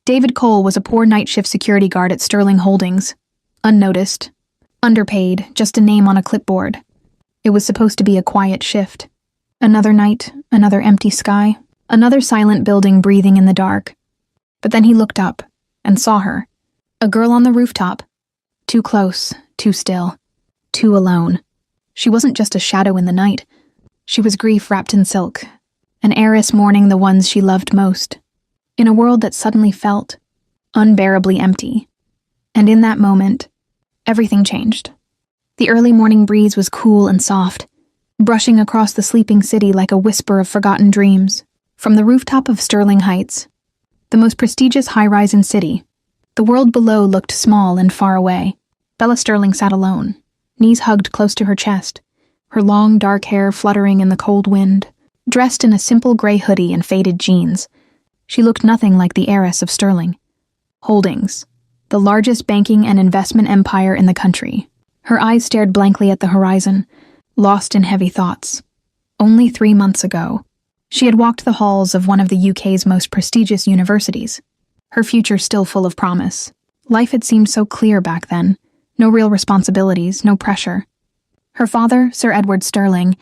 David Cole was a poor night shift security guard at Sterling Holdings. Unnoticed. Underpaid, just a name on a clipboard. It was supposed to be a quiet shift. Another night, another empty sky, another silent building breathing in the dark. But then he looked up and saw her. A girl on the rooftop. Too close, too still, too alone. She wasn't just a shadow in the night. She was grief wrapped in silk, an heiress mourning the ones she loved most, in a world that suddenly felt unbearably empty. And in that moment, everything changed. The early morning breeze was cool and soft, brushing across the sleeping city like a whisper of forgotten dreams. From the rooftop of Sterling Heights, the most prestigious high-rise in city, the world below looked small and far away. Bella Sterling sat alone, knees hugged close to her chest, her long dark hair fluttering in the cold wind. Dressed in a simple gray hoodie and faded jeans, she looked nothing like the heiress of Sterling Holdings, the largest banking and investment empire in the country. Her eyes stared blankly at the horizon, lost in heavy thoughts. Only 3 months ago, she had walked the halls of one of the UK's most prestigious universities, her future still full of promise. Life had seemed so clear back then, no real responsibilities, no pressure. Her father, Sir Edward Sterling,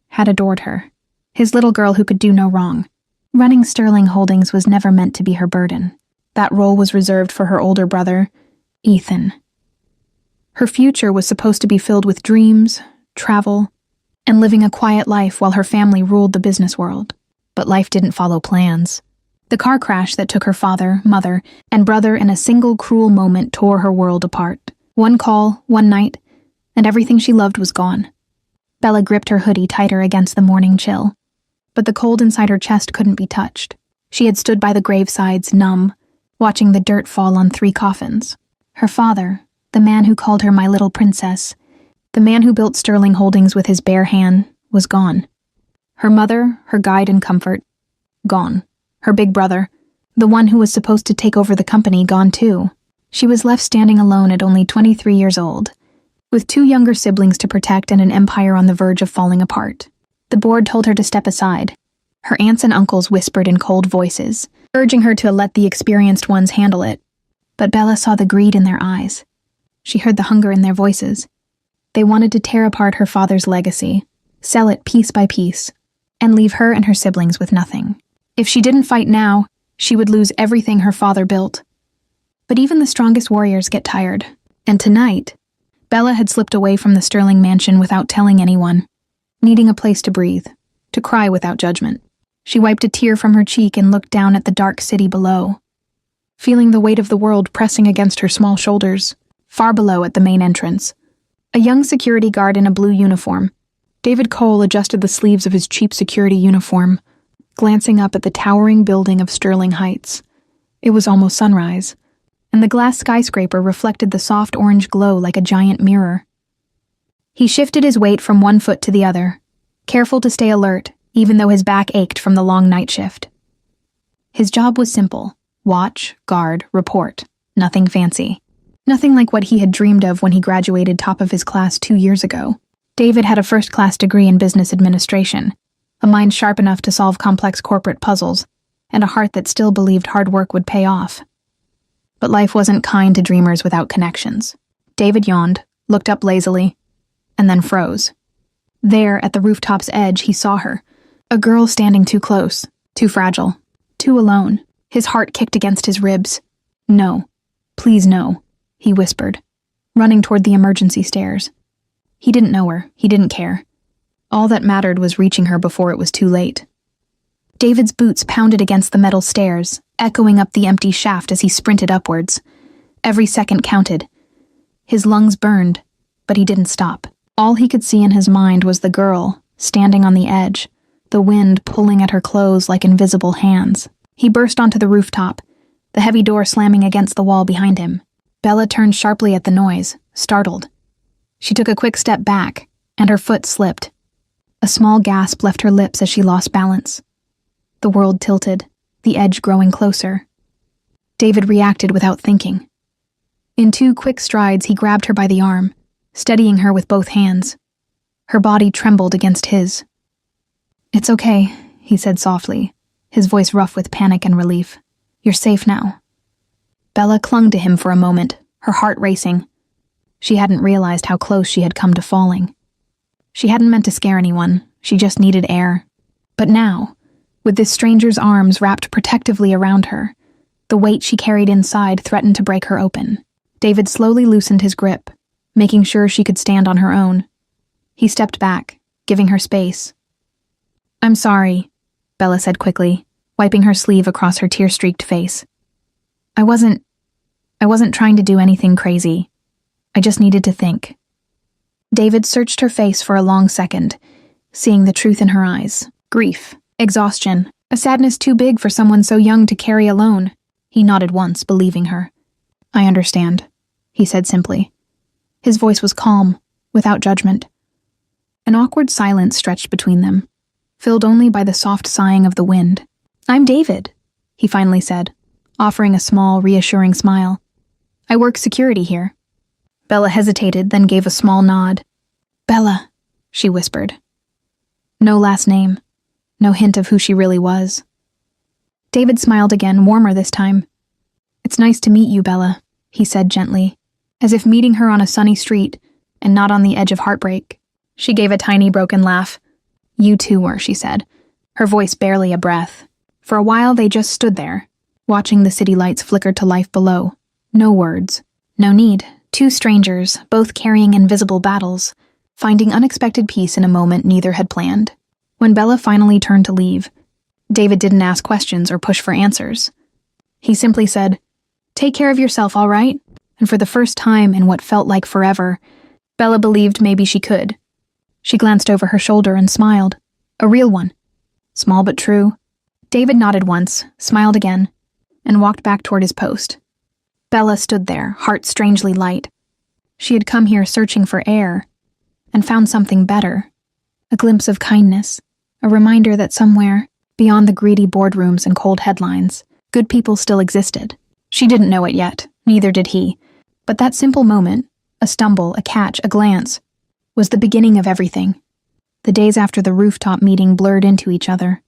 had adored her, his little girl who could do no wrong. Running Sterling Holdings was never meant to be her burden. That role was reserved for her older brother, Ethan. Her future was supposed to be filled with dreams, travel, and living a quiet life while her family ruled the business world. But life didn't follow plans. The car crash that took her father, mother, and brother in a single cruel moment tore her world apart. One call, one night, and everything she loved was gone. Bella gripped her hoodie tighter against the morning chill, but the cold inside her chest couldn't be touched. She had stood by the gravesides, numb, watching the dirt fall on 3 coffins. Her father, the man who called her my little princess, the man who built Sterling Holdings with his bare hand, was gone. Her mother, her guide and comfort, gone. Her big brother, the one who was supposed to take over the company, gone too. She was left standing alone at only 23 years old, with 2 younger siblings to protect and an empire on the verge of falling apart. The board told her to step aside. Her aunts and uncles whispered in cold voices, urging her to let the experienced ones handle it. But Bella saw the greed in their eyes. She heard the hunger in their voices. They wanted to tear apart her father's legacy, sell it piece by piece, and leave her and her siblings with nothing. If she didn't fight now, she would lose everything her father built. But even the strongest warriors get tired. And tonight, Bella had slipped away from the Sterling mansion without telling anyone, needing a place to breathe, to cry without judgment. She wiped a tear from her cheek and looked down at the dark city below, feeling the weight of the world pressing against her small shoulders. Far below at the main entrance, a young security guard in a blue uniform. David Cole adjusted the sleeves of his cheap security uniform, glancing up at the towering building of Sterling Heights. It was almost sunrise, and the glass skyscraper reflected the soft orange glow like a giant mirror. He shifted his weight from one foot to the other, careful to stay alert, even though his back ached from the long night shift. His job was simple: watch, guard, report. Nothing fancy. Nothing like what he had dreamed of when he graduated top of his class 2 years ago. David had a first-class degree in business administration, a mind sharp enough to solve complex corporate puzzles, and a heart that still believed hard work would pay off. But life wasn't kind to dreamers without connections. David yawned, looked up lazily, and then froze. There, at the rooftop's edge, he saw her. A girl standing too close, too fragile, too alone. His heart kicked against his ribs. No. Please no, he whispered, running toward the emergency stairs. He didn't know her. He didn't care. All that mattered was reaching her before it was too late. David's boots pounded against the metal stairs, echoing up the empty shaft as he sprinted upwards. Every second counted. His lungs burned, but he didn't stop. All he could see in his mind was the girl, standing on the edge, the wind pulling at her clothes like invisible hands. He burst onto the rooftop, the heavy door slamming against the wall behind him. Bella turned sharply at the noise, startled. She took a quick step back, and her foot slipped. A small gasp left her lips as she lost balance. The world tilted, the edge growing closer. David reacted without thinking. In 2 quick strides, he grabbed her by the arm, steadying her with both hands. Her body trembled against his. "It's okay," he said softly, his voice rough with panic and relief. "You're safe now. Bella clung to him for a moment, her heart racing. She hadn't realized how close she had come to falling. She hadn't meant to scare anyone, she just needed air. But now, with this stranger's arms wrapped protectively around her, the weight she carried inside threatened to break her open. David slowly loosened his grip, making sure she could stand on her own. He stepped back, giving her space. "I'm sorry," Bella said quickly, wiping her sleeve across her tear-streaked face. I wasn't trying to do anything crazy. I just needed to think." David searched her face for a long second, seeing the truth in her eyes. Grief, exhaustion, a sadness too big for someone so young to carry alone. He nodded once, believing her. "I understand," he said simply. His voice was calm, without judgment. An awkward silence stretched between them, filled only by the soft sighing of the wind. "I'm David," he finally said, offering a small, reassuring smile. "I work security here." Bella hesitated, then gave a small nod. "Bella," she whispered. No last name, no hint of who she really was. David smiled again, warmer this time. "It's nice to meet you, Bella," he said gently, as if meeting her on a sunny street and not on the edge of heartbreak. She gave a tiny broken laugh. "You too were," she said, her voice barely a breath. For a while they just stood there, watching the city lights flicker to life below. No words, no need. Two strangers, both carrying invisible battles, finding unexpected peace in a moment neither had planned. When Bella finally turned to leave, David didn't ask questions or push for answers. He simply said, "Take care of yourself, all right?" And for the first time in what felt like forever, Bella believed maybe she could. She glanced over her shoulder and smiled. A real one. Small but true. David nodded once, smiled again, and walked back toward his post. Bella stood there, heart strangely light. She had come here searching for air, and found something better. A glimpse of kindness, a reminder that somewhere, beyond the greedy boardrooms and cold headlines, good people still existed. She didn't know it yet, neither did he. But that simple moment, a stumble, a catch, a glance, was the beginning of everything. The days after the rooftop meeting blurred into each other.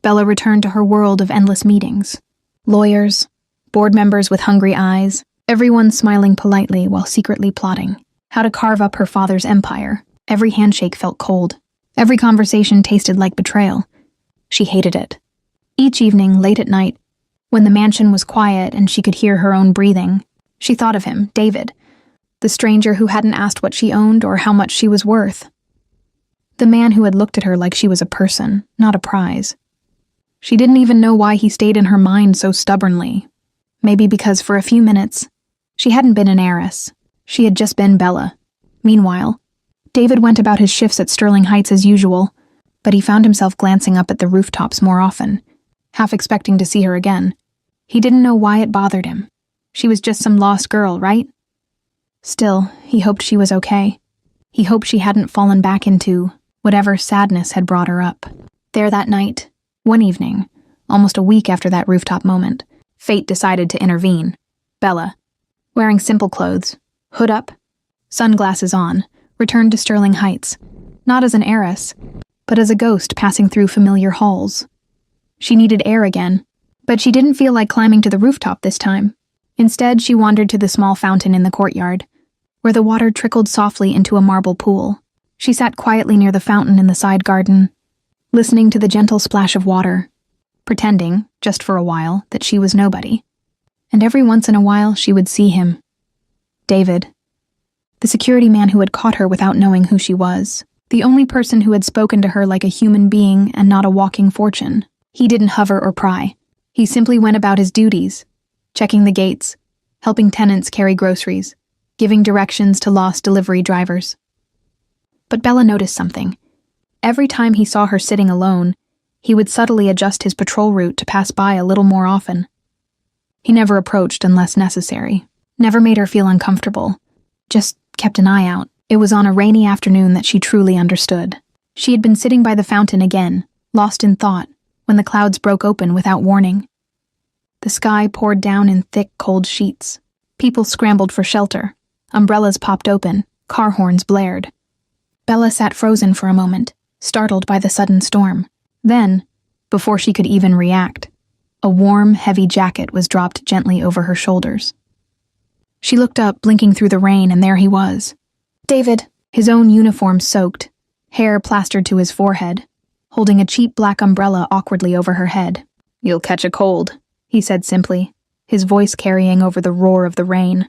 Bella returned to her world of endless meetings. Lawyers, board members with hungry eyes, everyone smiling politely while secretly plotting how to carve up her father's empire. Every handshake felt cold. Every conversation tasted like betrayal. She hated it. Each evening, late at night, when the mansion was quiet and she could hear her own breathing, she thought of him, David, the stranger who hadn't asked what she owned or how much she was worth. The man who had looked at her like she was a person, not a prize. She didn't even know why he stayed in her mind so stubbornly. Maybe because for a few minutes, she hadn't been an heiress. She had just been Bella. Meanwhile, David went about his shifts at Sterling Heights as usual, but he found himself glancing up at the rooftops more often, half expecting to see her again. He didn't know why it bothered him. She was just some lost girl, right? Still, he hoped she was okay. He hoped she hadn't fallen back into whatever sadness had brought her up. There that night, one evening, almost a week after that rooftop moment, fate decided to intervene. Bella, wearing simple clothes, hood up, sunglasses on, returned to Sterling Heights, not as an heiress, but as a ghost passing through familiar halls. She needed air again, but she didn't feel like climbing to the rooftop this time. Instead, she wandered to the small fountain in the courtyard, where the water trickled softly into a marble pool. She sat quietly near the fountain in the side garden, listening to the gentle splash of water, pretending, just for a while, that she was nobody. And every once in a while, she would see him. David, the security man who had caught her without knowing who she was, the only person who had spoken to her like a human being and not a walking fortune. He didn't hover or pry. He simply went about his duties, checking the gates, helping tenants carry groceries, giving directions to lost delivery drivers. But Bella noticed something. Every time he saw her sitting alone, he would subtly adjust his patrol route to pass by a little more often. He never approached unless necessary, never made her feel uncomfortable, just kept an eye out. It was on a rainy afternoon that she truly understood. She had been sitting by the fountain again, lost in thought, when the clouds broke open without warning. The sky poured down in thick, cold sheets. People scrambled for shelter. Umbrellas popped open. Car horns blared. Bella sat frozen for a moment, startled by the sudden storm. Then, before she could even react, A warm, heavy jacket was dropped gently over her shoulders. She looked up, blinking through the rain, and there he was. David, his own uniform soaked, hair plastered to his forehead, holding a cheap black umbrella awkwardly over her head. "You'll catch a cold," he said simply, his voice carrying over the roar of the rain.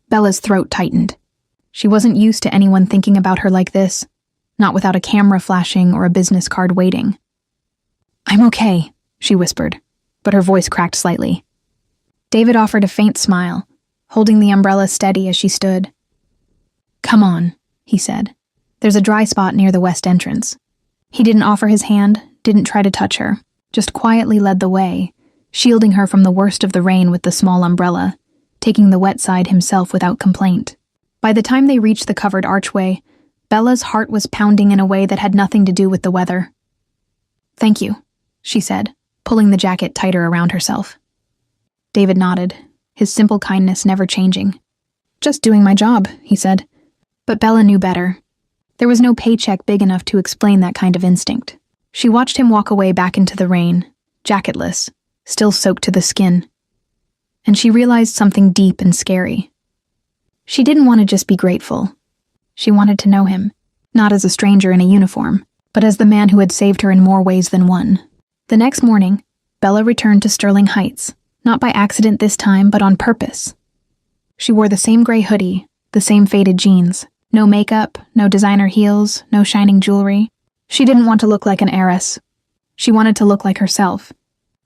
Bella's throat tightened. She wasn't used to anyone thinking about her like this, not without a camera flashing or a business card waiting. "I'm okay," she whispered, but her voice cracked slightly. David offered a faint smile, holding the umbrella steady as she stood. "Come on," he said. "There's a dry spot near the west entrance." He didn't offer his hand, didn't try to touch her, just quietly led the way, shielding her from the worst of the rain with the small umbrella, taking the wet side himself without complaint. By the time they reached the covered archway, Bella's heart was pounding in a way that had nothing to do with the weather. "Thank you," she said, pulling the jacket tighter around herself. David nodded, his simple kindness never changing. "Just doing my job," he said. But Bella knew better. There was no paycheck big enough to explain that kind of instinct. She watched him walk away back into the rain, jacketless, still soaked to the skin. And she realized something deep and scary. She didn't want to just be grateful. She wanted to know him, not as a stranger in a uniform, but as the man who had saved her in more ways than one. The next morning, Bella returned to Sterling Heights, not by accident this time, but on purpose. She wore the same gray hoodie, the same faded jeans, no makeup, no designer heels, no shining jewelry. She didn't want to look like an heiress. She wanted to look like herself.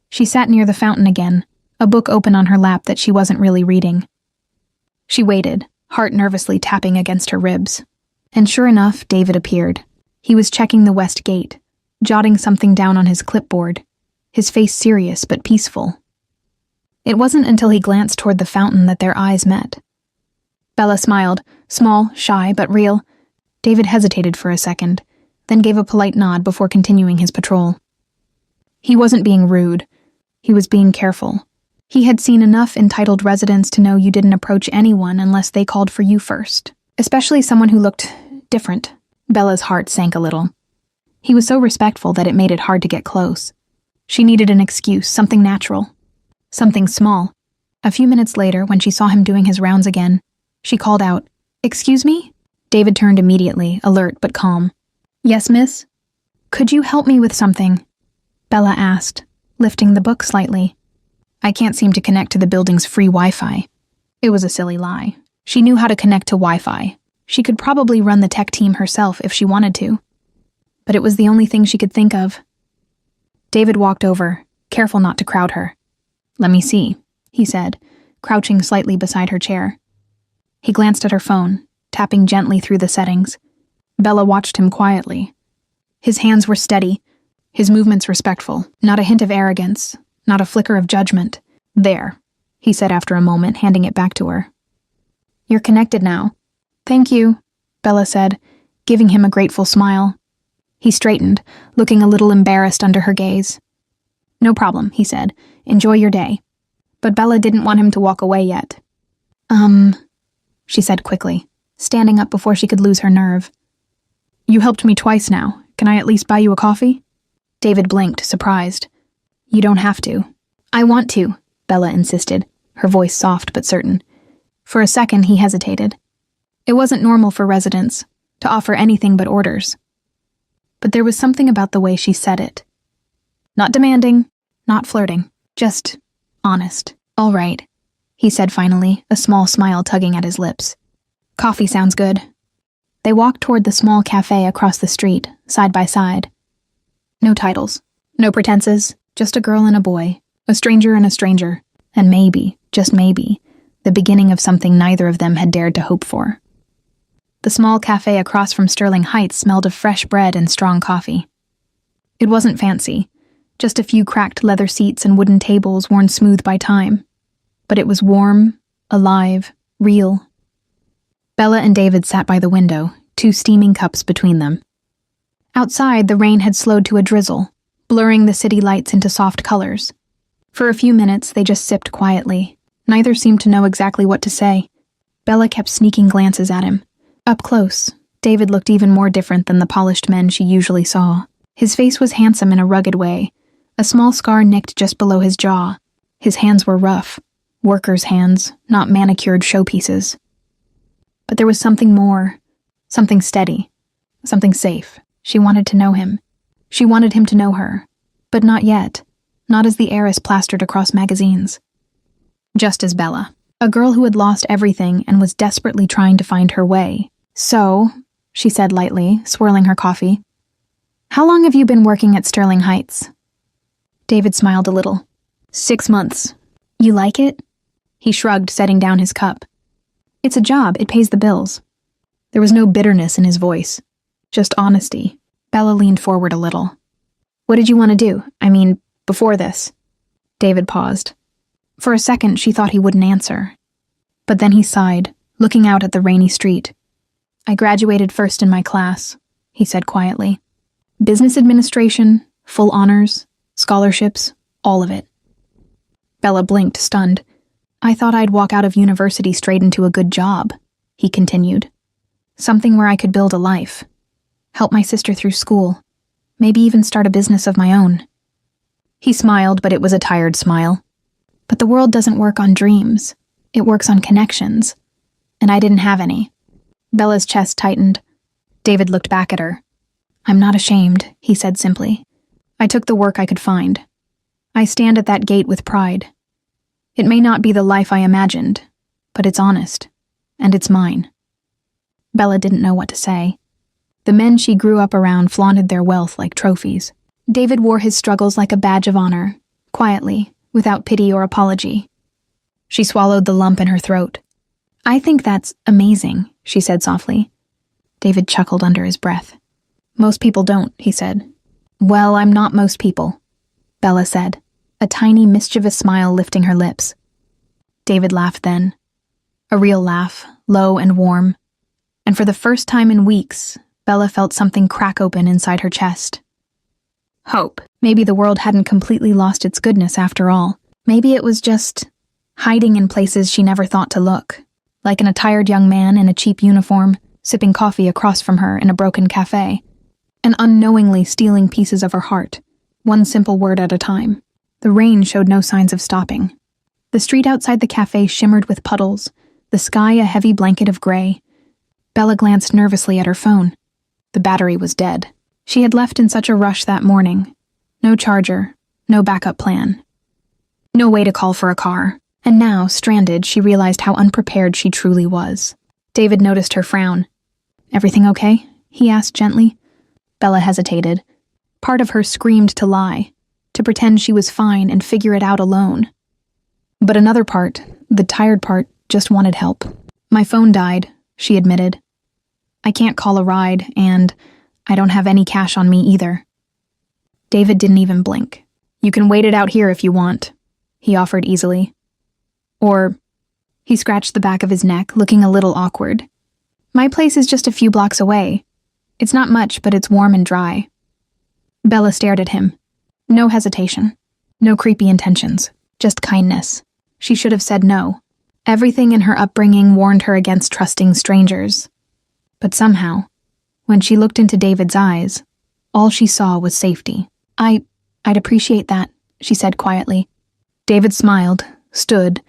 She sat near the fountain again, a book open on her lap that she wasn't really reading. She waited, heart nervously tapping against her ribs. And sure enough, David appeared. He was checking the west gate, jotting something down on his clipboard, his face serious but peaceful. It wasn't until he glanced toward the fountain that their eyes met. Bella smiled, small, shy, but real. David hesitated for a second, then gave a polite nod before continuing his patrol. He wasn't being rude. He was being careful. He had seen enough entitled residents to know you didn't approach anyone unless they called for you first, especially someone who looked different. Bella's heart sank a little. He was so respectful that it made it hard to get close. She needed an excuse, something natural, something small. A few minutes later, when she saw him doing his rounds again, she called out, "Excuse me?" David turned immediately, alert but calm. "Yes, miss?" "Could you help me with something?" Bella asked, lifting the book slightly. "I can't seem to connect to the building's free Wi-Fi." It was a silly lie. She knew how to connect to Wi-Fi. She could probably run the tech team herself if she wanted to. But it was the only thing she could think of. David walked over, careful not to crowd her. "Let me see," he said, crouching slightly beside her chair. He glanced at her phone, tapping gently through the settings. Bella watched him quietly. His hands were steady, his movements respectful, not a hint of arrogance, not a flicker of judgment. "There," he said after a moment, handing it back to her. "You're connected now." "Thank you," Bella said, giving him a grateful smile. He straightened, looking a little embarrassed under her gaze. "No problem," he said. "Enjoy your day." But Bella didn't want him to walk away yet. She said quickly, standing up before she could lose her nerve. "You helped me twice now. Can I at least buy you a coffee?" David blinked, surprised. "You don't have to." "I want to," Bella insisted, her voice soft but certain. For a second, he hesitated. It wasn't normal for residents to offer anything but orders. But there was something about the way she said it. Not demanding, not flirting, just honest. "All right," he said finally, a small smile tugging at his lips. "Coffee sounds good." They walked toward the small cafe across the street, side by side. No titles, no pretenses, just a girl and a boy, a stranger and a stranger, and maybe, just maybe, the beginning of something neither of them had dared to hope for. The small cafe across from Sterling Heights smelled of fresh bread and strong coffee. It wasn't fancy, just a few cracked leather seats and wooden tables worn smooth by time. But it was warm, alive, real. Bella and David sat by the window, 2 steaming cups between them. Outside, the rain had slowed to a drizzle, blurring the city lights into soft colors. For a few minutes, they just sipped quietly. Neither seemed to know exactly what to say. Bella kept sneaking glances at him. Up close, David looked even more different than the polished men she usually saw. His face was handsome in a rugged way, A small scar nicked just below his jaw. His hands were rough. Workers' hands, not manicured showpieces. But there was something more. Something steady. Something safe. She wanted to know him. She wanted him to know her. But not yet. Not as the heiress plastered across magazines. Just as Bella. A girl who had lost everything and was desperately trying to find her way. So, she said lightly, swirling her coffee, "How long have you been working at Sterling Heights?" David smiled a little. 6 months. You like it? He shrugged, setting down his cup. It's a job, it pays the bills. There was no bitterness in his voice. Just honesty. Bella leaned forward a little. What did you want to do? I mean, before this? David paused. For a second, she thought he wouldn't answer. But then he sighed, looking out at the rainy street. I graduated first in my class, he said quietly. Business administration, full honors, scholarships, all of it. Bella blinked, stunned. I thought I'd walk out of university straight into a good job, he continued. Something where I could build a life. Help my sister through school. Maybe even start a business of my own. He smiled, but it was a tired smile. But the world doesn't work on dreams. It works on connections. And I didn't have any. Bella's chest tightened. David looked back at her. I'm not ashamed, he said simply. I took the work I could find. I stand at that gate with pride. It may not be the life I imagined, but it's honest. And it's mine. Bella didn't know what to say. The men she grew up around flaunted their wealth like trophies. David wore his struggles like a badge of honor, quietly, without pity or apology. She swallowed the lump in her throat. I think that's amazing, she said softly. David chuckled under his breath. Most people don't, he said. Well, I'm not most people, Bella said, a tiny mischievous smile lifting her lips. David laughed then. A real laugh, low and warm. And for the first time in weeks, Bella felt something crack open inside her chest. Hope. Maybe the world hadn't completely lost its goodness after all. Maybe it was just hiding in places she never thought to look, like an attired young man in a cheap uniform, sipping coffee across from her in a broken cafe, and unknowingly stealing pieces of her heart, one simple word at a time. The rain showed no signs of stopping. The street outside the cafe shimmered with puddles, the sky a heavy blanket of gray. Bella glanced nervously at her phone. The battery was dead. She had left in such a rush that morning. No charger, no backup plan. No way to call for a car. And now, stranded, she realized how unprepared she truly was. David noticed her frown. Everything okay? He asked gently. Bella hesitated. Part of her screamed to lie, to pretend she was fine and figure it out alone. But another part, the tired part, just wanted help. My phone died, she admitted. I can't call a ride, and I don't have any cash on me either. David didn't even blink. You can wait it out here if you want, he offered easily. Or, he scratched the back of his neck, looking a little awkward. My place is just a few blocks away. It's not much, but it's warm and dry. Bella stared at him. No hesitation. No creepy intentions. Just kindness. She should have said no. Everything in her upbringing warned her against trusting strangers. But somehow, when she looked into David's eyes, all she saw was safety. I'd appreciate that, she said quietly. David smiled, stood,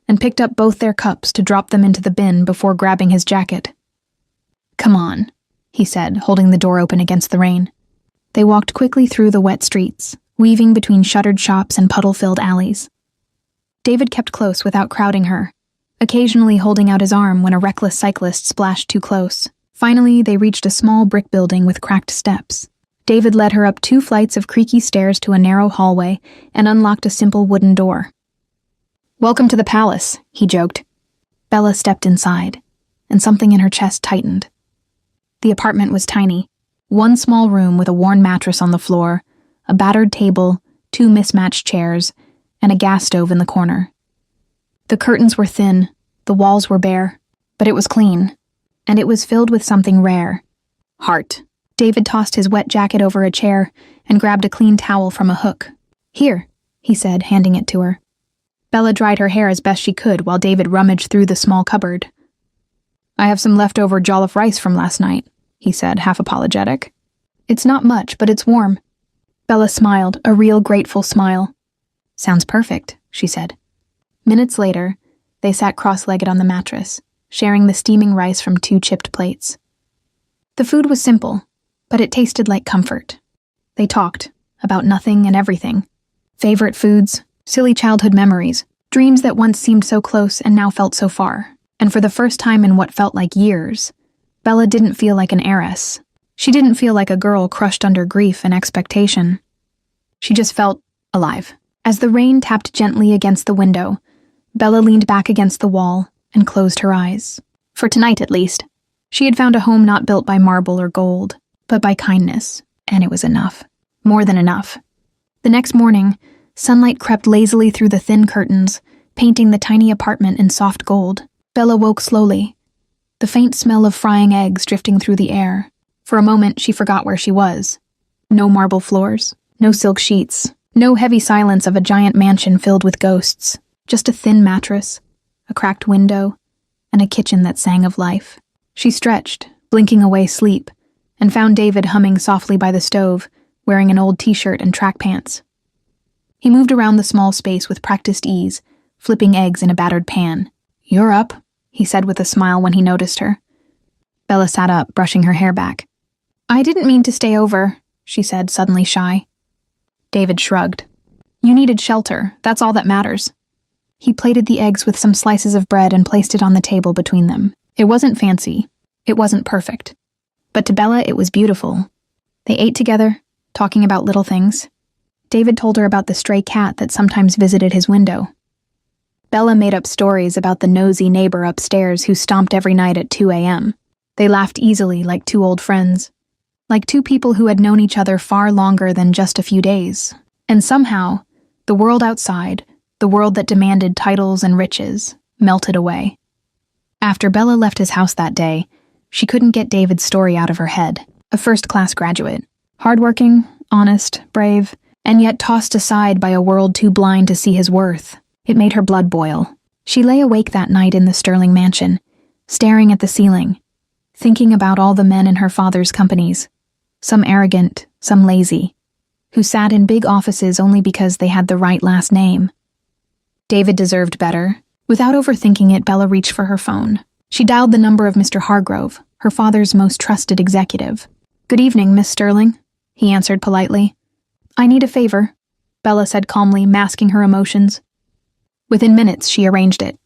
and picked up both their cups to drop them into the bin before grabbing his jacket. Come on, he said, holding the door open against the rain. They walked quickly through the wet streets, weaving between shuttered shops and puddle-filled alleys. David kept close without crowding her, occasionally holding out his arm when a reckless cyclist splashed too close. Finally, they reached a small brick building with cracked steps. David led her up 2 flights of creaky stairs to a narrow hallway and unlocked a simple wooden door. Welcome to the palace, he joked. Bella stepped inside, and something in her chest tightened. The apartment was tiny. One small room with a worn mattress on the floor, a battered table, 2 mismatched chairs, and a gas stove in the corner. The curtains were thin, the walls were bare, but it was clean, and it was filled with something rare. Heart. David tossed his wet jacket over a chair and grabbed a clean towel from a hook. Here, he said, handing it to her. Bella dried her hair as best she could while David rummaged through the small cupboard. I have some leftover jollof rice from last night, he said, half apologetic. It's not much, but it's warm. Bella smiled, a real grateful smile. "Sounds perfect," she said. Minutes later, they sat cross-legged on the mattress, sharing the steaming rice from 2 chipped plates. The food was simple, but it tasted like comfort. They talked about nothing and everything. Favorite foods, silly childhood memories, dreams that once seemed so close and now felt so far. And for the first time in what felt like years, Bella didn't feel like an heiress. She didn't feel like a girl crushed under grief and expectation. She just felt alive. As the rain tapped gently against the window, Bella leaned back against the wall and closed her eyes. For tonight, at least. She had found a home not built by marble or gold, but by kindness, and it was enough. More than enough. The next morning, sunlight crept lazily through the thin curtains, painting the tiny apartment in soft gold. Bella woke slowly, the faint smell of frying eggs drifting through the air. For a moment, she forgot where she was. No marble floors, no silk sheets, no heavy silence of a giant mansion filled with ghosts. Just a thin mattress, a cracked window, and a kitchen that sang of life. She stretched, blinking away sleep, and found David humming softly by the stove, wearing an old t-shirt and track pants. He moved around the small space with practiced ease, flipping eggs in a battered pan. "You're up," he said with a smile when he noticed her. Bella sat up, brushing her hair back. "I didn't mean to stay over," she said, suddenly shy. David shrugged. "You needed shelter, that's all that matters." He plated the eggs with some slices of bread and placed it on the table between them. It wasn't fancy. It wasn't perfect. But to Bella, it was beautiful. They ate together, talking about little things. David told her about the stray cat that sometimes visited his window. Bella made up stories about the nosy neighbor upstairs who stomped every night at 2 a.m. They laughed easily like 2 old friends, like 2 people who had known each other far longer than just a few days. And somehow, the world outside, the world that demanded titles and riches, melted away. After Bella left his house that day, she couldn't get David's story out of her head. A first-class graduate. Hardworking, honest, brave, and yet tossed aside by a world too blind to see his worth. It made her blood boil. She lay awake that night in the Sterling mansion, staring at the ceiling, thinking about all the men in her father's companies, some arrogant, some lazy, who sat in big offices only because they had the right last name. David deserved better. Without overthinking it, Bella reached for her phone. She dialed the number of Mr. Hargrove, her father's most trusted executive. "Good evening, Miss Sterling," he answered politely. "I need a favor," Bella said calmly, masking her emotions. Within minutes, she arranged it.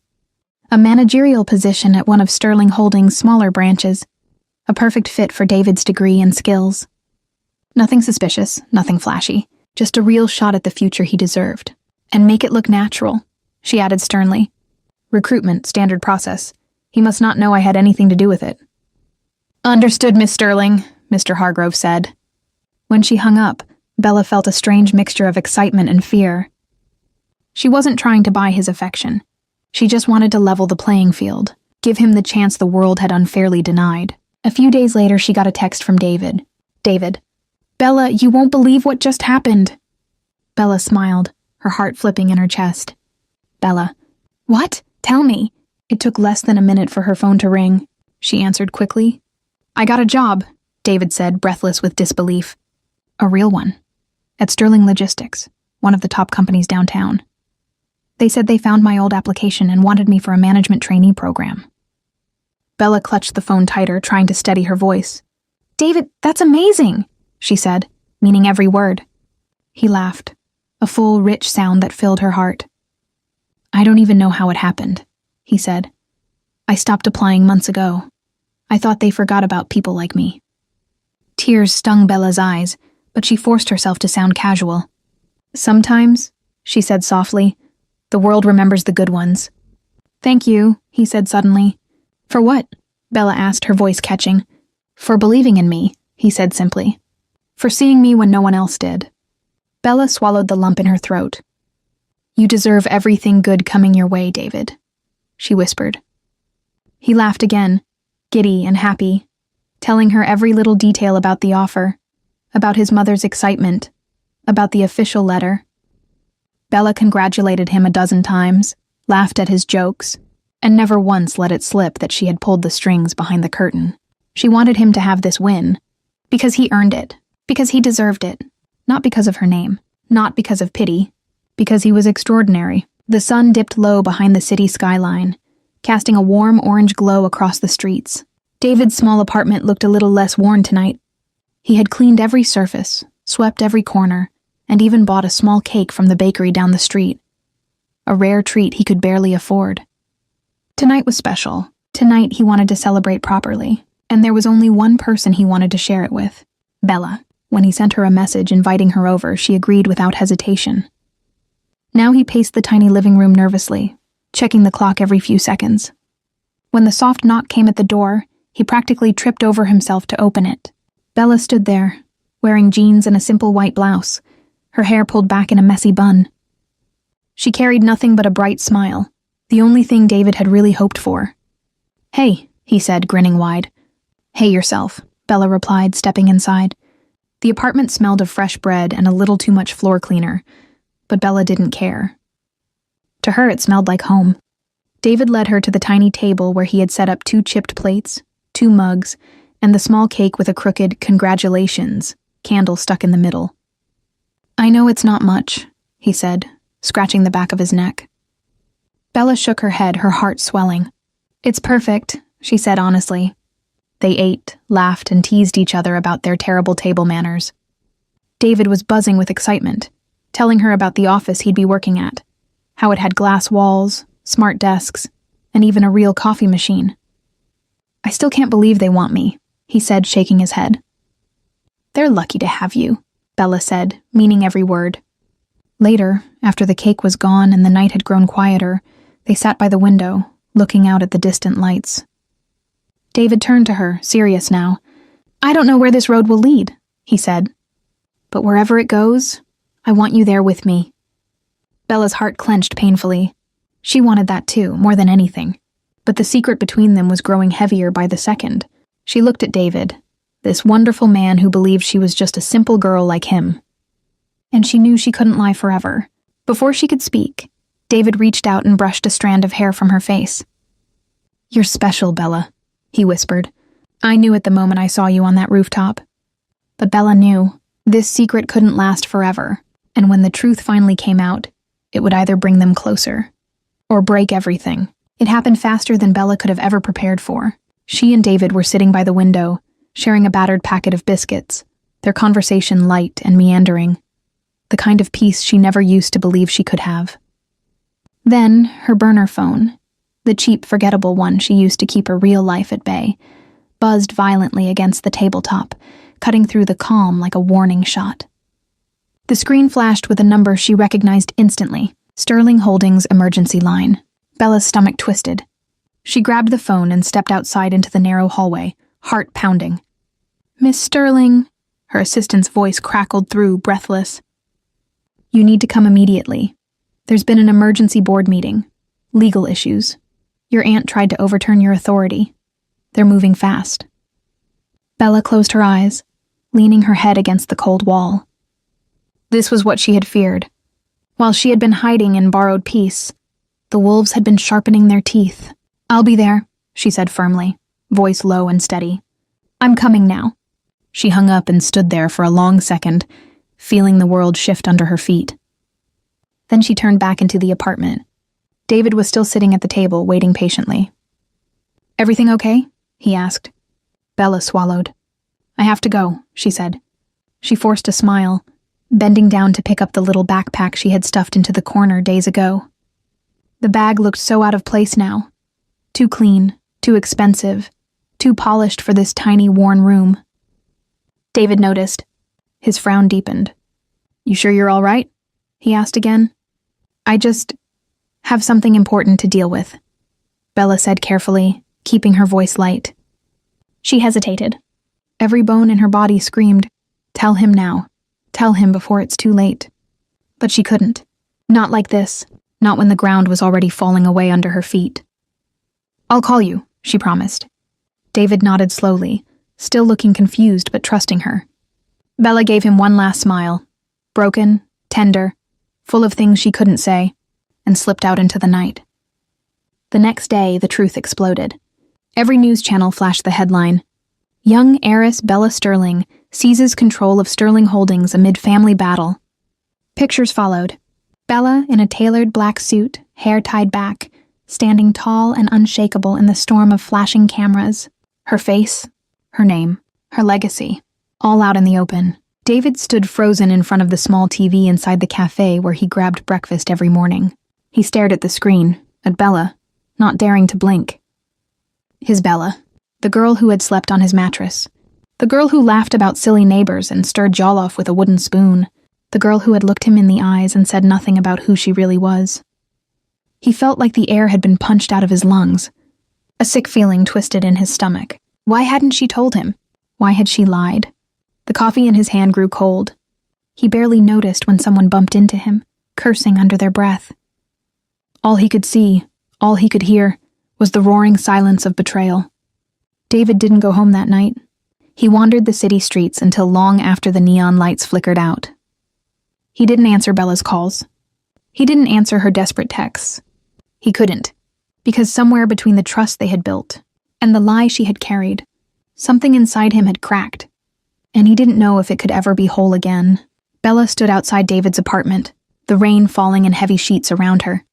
A managerial position at one of Sterling Holdings' smaller branches, a perfect fit for David's degree and skills. Nothing suspicious, nothing flashy, just a real shot at the future he deserved. "And make it look natural," she added sternly. "Recruitment, standard process. He must not know I had anything to do with it." "Understood, Miss Sterling," Mr. Hargrove said. When she hung up, Bella felt a strange mixture of excitement and fear. She wasn't trying to buy his affection. She just wanted to level the playing field, give him the chance the world had unfairly denied. A few days later, she got a text from David. "David, Bella, you won't believe what just happened." Bella smiled, her heart flipping in her chest. "Bella, what? Tell me." It took less than a minute for her phone to ring. She answered quickly. "I got a job," David said, breathless with disbelief. "A real one. At Sterling Logistics, one of the top companies downtown. They said they found my old application and wanted me for a management trainee program." Bella clutched the phone tighter, trying to steady her voice. "David, that's amazing," she said, meaning every word. He laughed, a full, rich sound that filled her heart. "I don't even know how it happened," he said. "I stopped applying months ago. I thought they forgot about people like me." Tears stung Bella's eyes, but she forced herself to sound casual. "Sometimes," she said softly, "the world remembers the good ones." "Thank you," he said suddenly. "For what?" Bella asked, her voice catching. "For believing in me," he said simply. "For seeing me when no one else did." Bella swallowed the lump in her throat. "You deserve everything good coming your way, David," she whispered. He laughed again, giddy and happy, telling her every little detail about the offer, about his mother's excitement, about the official letter. Bella congratulated him a dozen times, laughed at his jokes, and never once let it slip that she had pulled the strings behind the curtain. She wanted him to have this win, because he earned it, because he deserved it. Not because of her name, not because of pity, because he was extraordinary. The sun dipped low behind the city skyline, casting a warm orange glow across the streets. David's small apartment looked a little less worn tonight. He had cleaned every surface, swept every corner, and even bought a small cake from the bakery down the street. A rare treat he could barely afford. Tonight was special. Tonight he wanted to celebrate properly, and there was only one person he wanted to share it with, Bella. When he sent her a message inviting her over, she agreed without hesitation. Now he paced the tiny living room nervously, checking the clock every few seconds. When the soft knock came at the door, he practically tripped over himself to open it. Bella stood there, wearing jeans and a simple white blouse, her hair pulled back in a messy bun. She carried nothing but a bright smile, the only thing David had really hoped for. "Hey," he said, grinning wide. "Hey yourself," Bella replied, stepping inside. The apartment smelled of fresh bread and a little too much floor cleaner, but Bella didn't care. To her, it smelled like home. David led her to the tiny table where he had set up 2 chipped plates, 2 mugs, and the small cake with a crooked "congratulations" candle stuck in the middle. "I know it's not much," he said, scratching the back of his neck. Bella shook her head, her heart swelling. "It's perfect," she said honestly. They ate, laughed, and teased each other about their terrible table manners. David was buzzing with excitement, telling her about the office he'd be working at, how it had glass walls, smart desks, and even a real coffee machine. "I still can't believe they want me," he said, shaking his head. "They're lucky to have you," Bella said, meaning every word. Later, after the cake was gone and the night had grown quieter, they sat by the window, looking out at the distant lights. David turned to her, serious now. "I don't know where this road will lead," he said. "But wherever it goes, I want you there with me." Bella's heart clenched painfully. She wanted that too, more than anything. But the secret between them was growing heavier by the second. She looked at David, this wonderful man who believed she was just a simple girl like him. And she knew she couldn't lie forever. Before she could speak, David reached out and brushed a strand of hair from her face. "You're special, Bella," he whispered. "I knew at the moment I saw you on that rooftop." But Bella knew this secret couldn't last forever, and when the truth finally came out, it would either bring them closer or break everything. It happened faster than Bella could have ever prepared for. She and David were sitting by the window, sharing a battered packet of biscuits, their conversation light and meandering, the kind of peace she never used to believe she could have. Then, her burner phone, the cheap, forgettable one she used to keep her real life at bay, buzzed violently against the tabletop, cutting through the calm like a warning shot. The screen flashed with a number she recognized instantly, Sterling Holdings' emergency line. Bella's stomach twisted. She grabbed the phone and stepped outside into the narrow hallway, heart pounding. "Miss Sterling," her assistant's voice crackled through, breathless. "You need to come immediately. There's been an emergency board meeting. Legal issues. Your aunt tried to overturn your authority. They're moving fast." Bella closed her eyes, leaning her head against the cold wall. This was what she had feared. While she had been hiding in borrowed peace, the wolves had been sharpening their teeth. "I'll be there," she said firmly, voice low and steady. "I'm coming now." She hung up and stood there for a long second, feeling the world shift under her feet. Then she turned back into the apartment. David was still sitting at the table, waiting patiently. "Everything okay?" he asked. Bella swallowed. "I have to go," she said. She forced a smile, bending down to pick up the little backpack she had stuffed into the corner days ago. The bag looked so out of place now. Too clean, too expensive, too polished for this tiny, worn room. David noticed. His frown deepened. "You sure you're all right?" he asked again. "I just have something important to deal with," Bella said carefully, keeping her voice light. She hesitated. Every bone in her body screamed, "Tell him now. Tell him before it's too late." But she couldn't. Not like this. Not when the ground was already falling away under her feet. "I'll call you," she promised. David nodded slowly, still looking confused but trusting her. Bella gave him one last smile, broken, tender, full of things she couldn't say, and slipped out into the night. The next day, the truth exploded. Every news channel flashed the headline, "Young heiress Bella Sterling seizes control of Sterling Holdings amid family battle. Pictures followed. Bella, in a tailored black suit, hair tied back, standing tall and unshakable in the storm of flashing cameras. Her face, her name, her legacy, all out in the open. David stood frozen in front of the small TV inside the cafe where he grabbed breakfast every morning. He stared at the screen, at Bella, not daring to blink. His Bella, the girl who had slept on his mattress, the girl who laughed about silly neighbors and stirred jollof with a wooden spoon, the girl who had looked him in the eyes and said nothing about who she really was. He felt like the air had been punched out of his lungs. A sick feeling twisted in his stomach. Why hadn't she told him? Why had she lied? The coffee in his hand grew cold. He barely noticed when someone bumped into him, cursing under their breath. All he could see, all he could hear, was the roaring silence of betrayal. David didn't go home that night. He wandered the city streets until long after the neon lights flickered out. He didn't answer Bella's calls. He didn't answer her desperate texts. He couldn't, because somewhere between the trust they had built and the lie she had carried, something inside him had cracked, and he didn't know if it could ever be whole again. Bella stood outside David's apartment, the rain falling in heavy sheets around her.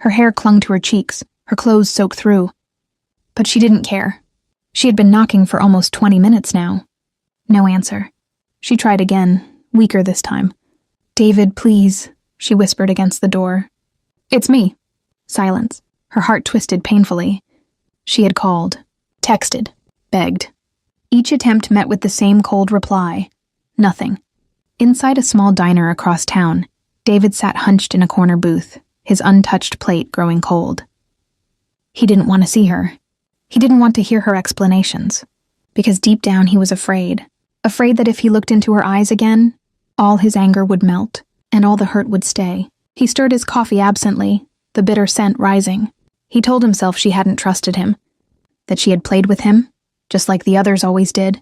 Her hair clung to her cheeks, her clothes soaked through. But she didn't care. She had been knocking for almost 20 minutes now. No answer. She tried again, weaker this time. "David, please," she whispered against the door. "It's me." Silence. Her heart twisted painfully. She had called, texted, begged. Each attempt met with the same cold reply. Nothing. Inside a small diner across town, David sat hunched in a corner booth, his untouched plate growing cold. He didn't want to see her. He didn't want to hear her explanations, because deep down he was afraid that if he looked into her eyes again, all his anger would melt, and all the hurt would stay. He stirred his coffee absently, the bitter scent rising. He told himself she hadn't trusted him, that she had played with him, just like the others always did.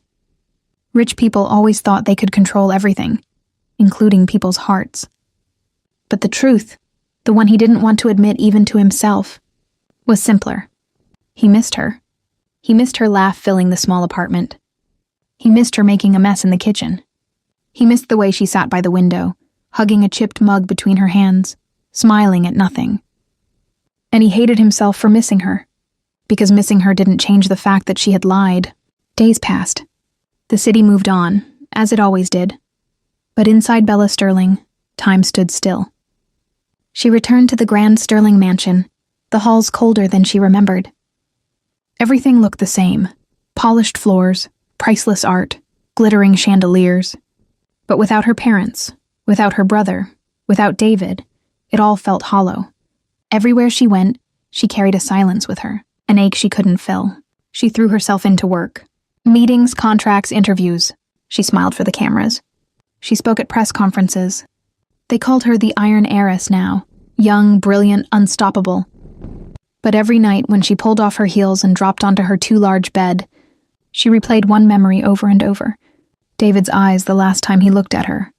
Rich people always thought they could control everything, including people's hearts. But the truth, the one he didn't want to admit even to himself, was simpler. He missed her. He missed her laugh filling the small apartment. He missed her making a mess in the kitchen. He missed the way she sat by the window, hugging a chipped mug between her hands, smiling at nothing. And he hated himself for missing her, because missing her didn't change the fact that she had lied. Days passed. The city moved on, as it always did. But inside Bella Sterling, time stood still. She returned to the grand Sterling mansion, the halls colder than she remembered. Everything looked the same. Polished floors, priceless art, glittering chandeliers. But without her parents, without her brother, without David, it all felt hollow. Everywhere she went, she carried a silence with her, an ache she couldn't fill. She threw herself into work. Meetings, contracts, interviews. She smiled for the cameras. She spoke at press conferences. They called her the Iron Heiress now, young, brilliant, unstoppable. But every night when she pulled off her heels and dropped onto her too large bed, she replayed one memory over and over. David's eyes the last time he looked at her.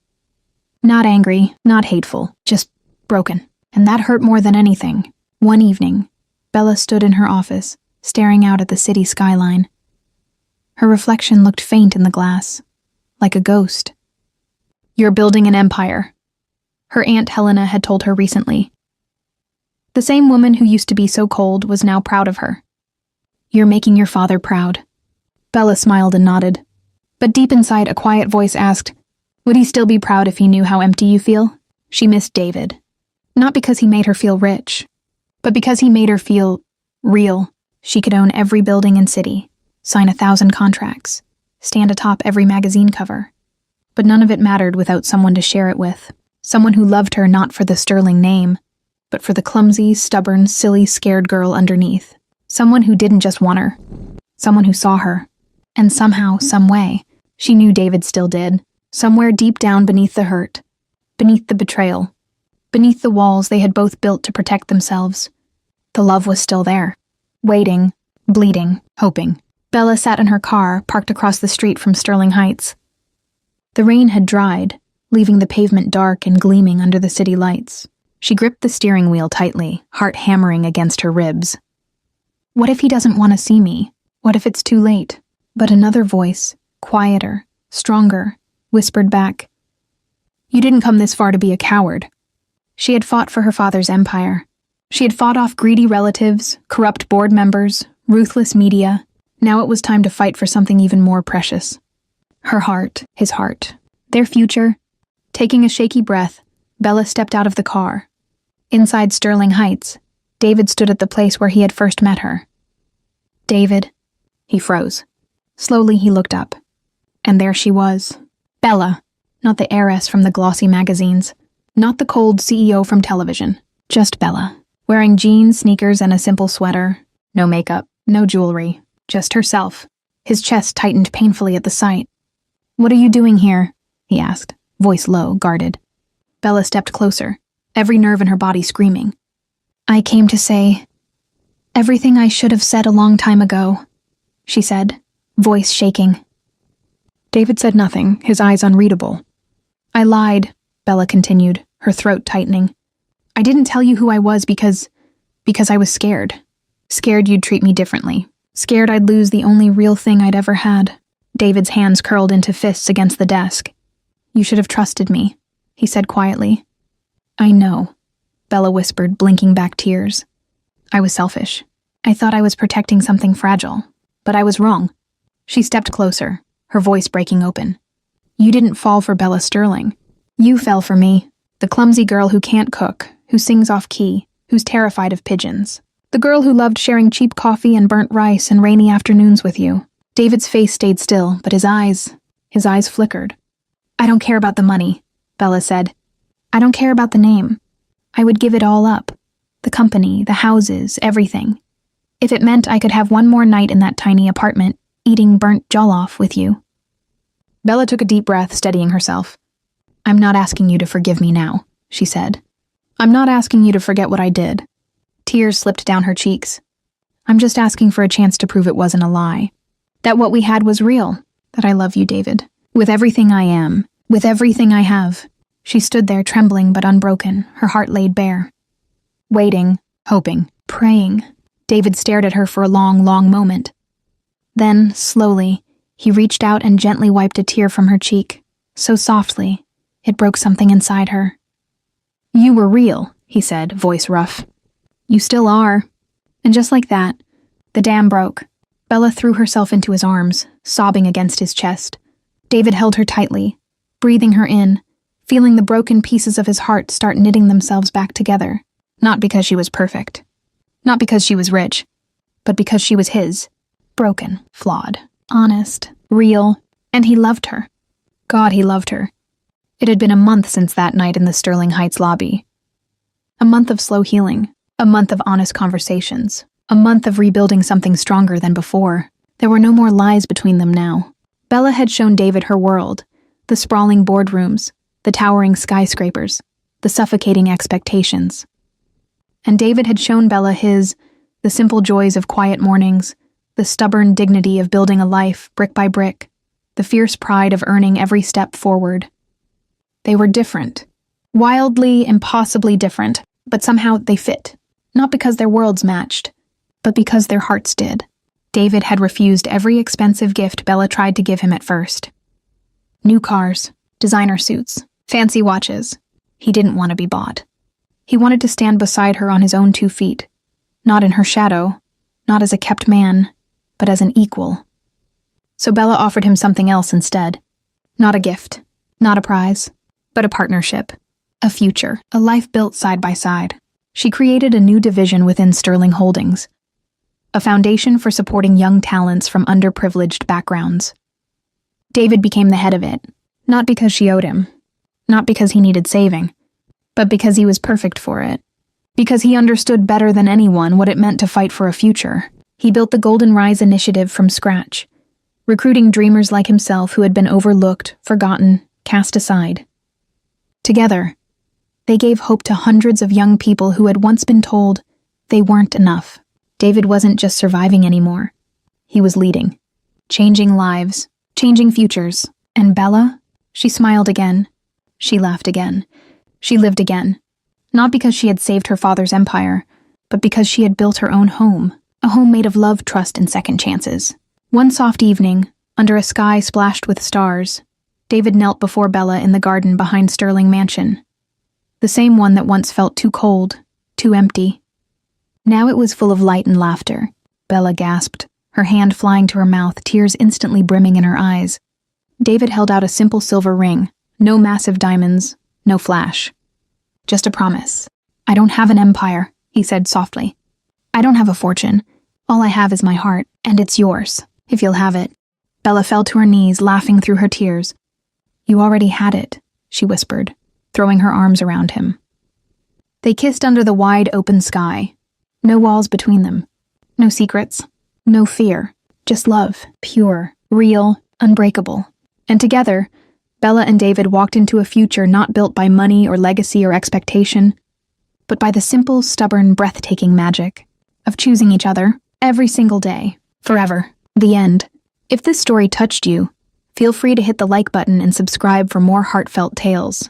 Not angry, not hateful, just broken. And that hurt more than anything. One evening, Bella stood in her office, staring out at the city skyline. Her reflection looked faint in the glass, like a ghost. "You're building an empire," her Aunt Helena had told her recently. The same woman who used to be so cold was now proud of her. "You're making your father proud." Bella smiled and nodded. But deep inside, a quiet voice asked, would he still be proud if he knew how empty you feel? She missed David. Not because he made her feel rich, but because he made her feel real. She could own every building and city, sign 1,000 contracts, stand atop every magazine cover. But none of it mattered without someone to share it with. Someone who loved her not for the sterling name, but for the clumsy, stubborn, silly, scared girl underneath. Someone who didn't just want her. Someone who saw her. And somehow, some way, she knew David still did. Somewhere deep down beneath the hurt, beneath the betrayal, beneath the walls they had both built to protect themselves. The love was still there, waiting, bleeding, hoping. Bella sat in her car, parked across the street from Sterling Heights. The rain had dried, leaving the pavement dark and gleaming under the city lights. She gripped the steering wheel tightly, heart hammering against her ribs. What if he doesn't want to see me? What if it's too late? But another voice, quieter, stronger, whispered back, "You didn't come this far to be a coward." She had fought for her father's empire. She had fought off greedy relatives, corrupt board members, ruthless media. Now it was time to fight for something even more precious. Her heart, his heart, their future. Taking a shaky breath, Bella stepped out of the car. Inside Sterling Heights, David stood at the place where he had first met her. "David." He froze. Slowly he looked up. And there she was. Bella, not the heiress from the glossy magazines, not the cold CEO from television, just Bella, wearing jeans, sneakers, and a simple sweater. No makeup, no jewelry, just herself. His chest tightened painfully at the sight. "What are you doing here?" he asked, voice low, guarded. Bella stepped closer, every nerve in her body screaming. "I came to say everything I should have said a long time ago," she said, voice shaking. David said nothing, his eyes unreadable. "I lied," Bella continued, her throat tightening. "I didn't tell you who I was because I was scared. Scared you'd treat me differently. Scared I'd lose the only real thing I'd ever had." David's hands curled into fists against the desk. "You should have trusted me," he said quietly. "I know," Bella whispered, blinking back tears. "I was selfish. I thought I was protecting something fragile, but I was wrong." She stepped closer, her voice breaking open. "You didn't fall for Bella Sterling. You fell for me, the clumsy girl who can't cook, who sings off-key, who's terrified of pigeons. The girl who loved sharing cheap coffee and burnt rice and rainy afternoons with you." David's face stayed still, but his eyes flickered. "I don't care about the money," Bella said. "I don't care about the name. I would give it all up. The company, the houses, everything. If it meant I could have one more night in that tiny apartment, eating burnt jollof with you." Bella took a deep breath, steadying herself. "I'm not asking you to forgive me now," she said. "I'm not asking you to forget what I did." Tears slipped down her cheeks. "I'm just asking for a chance to prove it wasn't a lie. That what we had was real. That I love you, David. With everything I am. With everything I have." She stood there trembling but unbroken, her heart laid bare. Waiting, hoping, praying. David stared at her for a long, long moment. Then, slowly, he reached out and gently wiped a tear from her cheek. So softly, it broke something inside her. "You were real," he said, voice rough. "You still are." And just like that, the dam broke. Bella threw herself into his arms, sobbing against his chest. David held her tightly, breathing her in, feeling the broken pieces of his heart start knitting themselves back together. Not because she was perfect. Not because she was rich. But because she was his. Broken, flawed, honest, real, and he loved her. God, he loved her. It had been a month since that night in the Sterling Heights lobby. A month of slow healing. A month of honest conversations. A month of rebuilding something stronger than before. There were no more lies between them now. Bella had shown David her world. The sprawling boardrooms. The towering skyscrapers. The suffocating expectations. And David had shown Bella the simple joys of quiet mornings, the stubborn dignity of building a life brick by brick, the fierce pride of earning every step forward. They were different. Wildly, impossibly different, but somehow they fit. Not because their worlds matched, but because their hearts did. David had refused every expensive gift Bella tried to give him at first. New cars, designer suits, fancy watches. He didn't want to be bought. He wanted to stand beside her on his own 2 feet, not in her shadow, not as a kept man, but as an equal. So Bella offered him something else instead. Not a gift, not a prize, but a partnership, a future, a life built side by side. She created a new division within Sterling Holdings, a foundation for supporting young talents from underprivileged backgrounds. David became the head of it, not because she owed him, not because he needed saving, but because he was perfect for it. Because he understood better than anyone what it meant to fight for a future. He built the Golden Rise initiative from scratch, recruiting dreamers like himself who had been overlooked, forgotten, cast aside. Together, they gave hope to hundreds of young people who had once been told they weren't enough. David wasn't just surviving anymore. He was leading, changing lives, changing futures. And Bella? She smiled again. She laughed again. She lived again. Not because she had saved her father's empire, but because she had built her own home, a home made of love, trust, and second chances. One soft evening, Under a sky splashed with stars, David knelt before Bella in the garden behind Sterling Mansion. The same one that once felt too cold, too empty. Now it was full of light and laughter. Bella gasped, her hand flying to her mouth, tears instantly brimming in her eyes. David held out a simple silver ring, no massive diamonds, no flash. Just a promise. I don't have an empire, he said softly. I don't have a fortune. All I have is my heart, and it's yours, if you'll have it. Bella fell to her knees, laughing through her tears. You already had it, she whispered, throwing her arms around him. They kissed under the wide open sky. No walls between them. No secrets. No fear. Just love. Pure, real, unbreakable. And together, Bella and David walked into a future not built by money or legacy or expectation, but by the simple, stubborn, breathtaking magic of choosing each other every single day, forever. The end. If this story touched you, feel free to hit the like button and subscribe for more heartfelt tales.